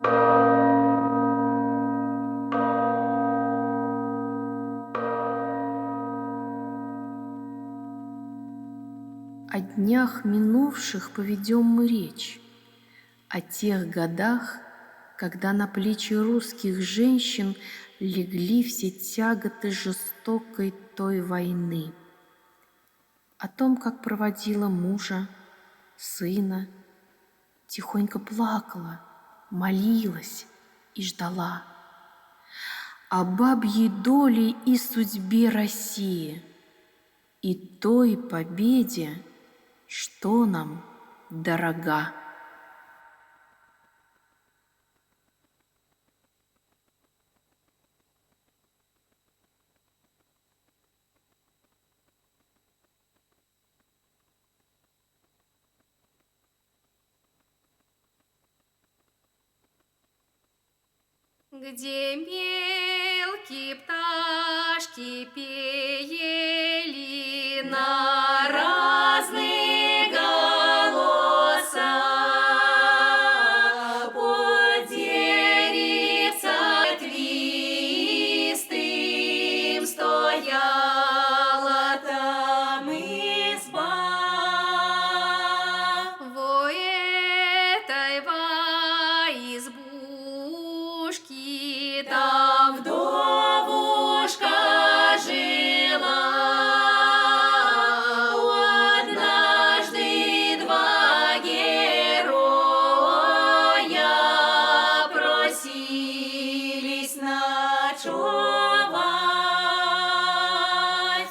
О днях минувших поведем мы речь, о тех годах, когда на плечи русских женщин легли все тяготы жестокой той войны, о том, как проводила мужа, сына, тихонько плакала, молилась и ждала, о бабьей доле и судьбе России и той победе, что нам дорога. Где мелкие пташки пели на разные голоса, под деревцем ветвистым стояла там изба. Во этой избушке там вдовушка жила. Однажды два героя просились ночевать.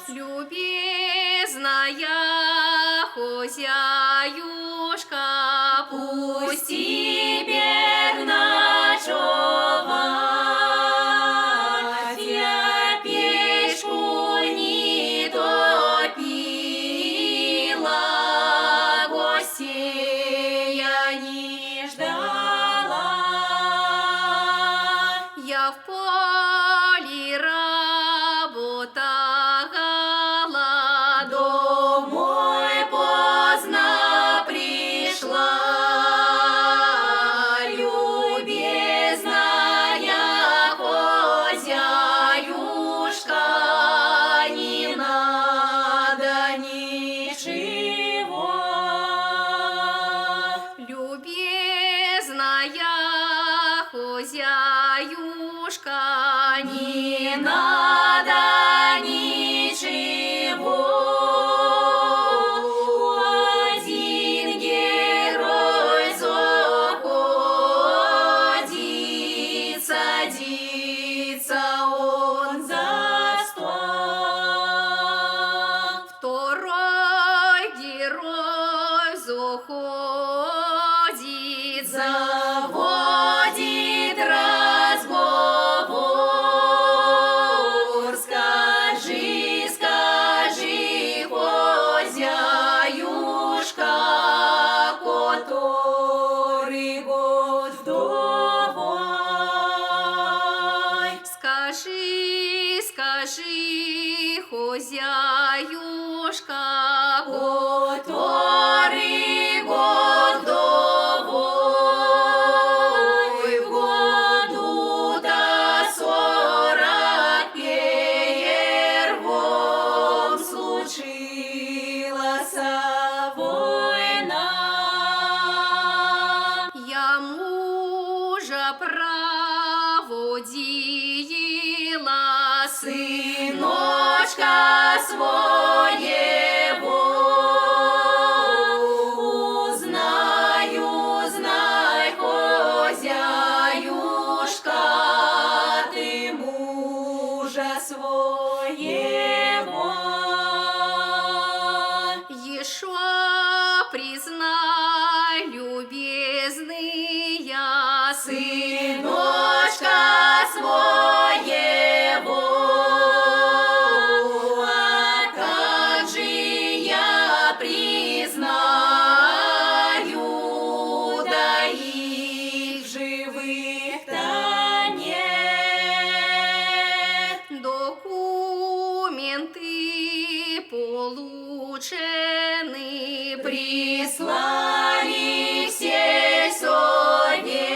Любезная хозяюшка, пусти теперь ночевать. Я печку не топила, гостей я не ждала. Я в поле работала, домой поздно пришла. Любезная хозяюшка, не надо ничего. Любезная хозяюшка, не надо ничего. Один герой заходит, садится он за стол. Второй герой заходит, заводит разговор. Скажи, скажи, хозяюшка, который год вдовой. Скажи, скажи, хозяюшка, который год вдовой. В году-то 41-м случилась война. Я мужа проводила, сыночка своего. Узнай, узнай, хозяюшка, ты мужа своего. Еще признай, любезная, сыночка своего. А как же я признаю, да их живых-то нет. Документы получены, прислали все сотни.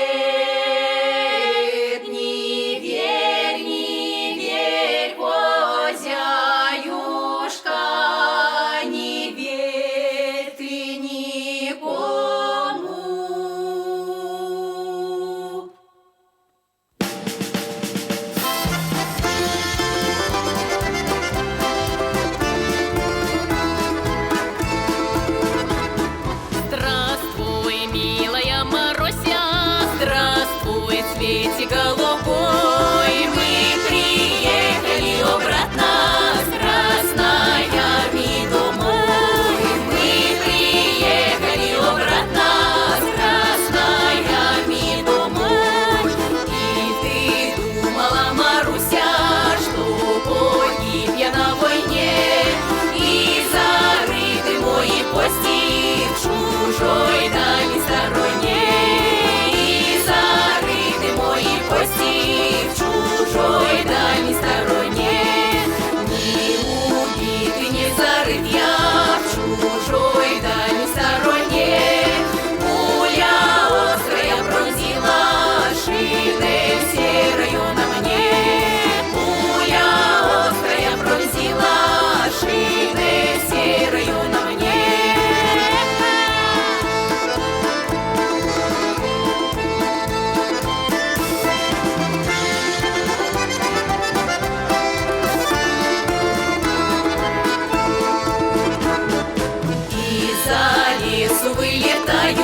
вилітають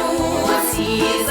із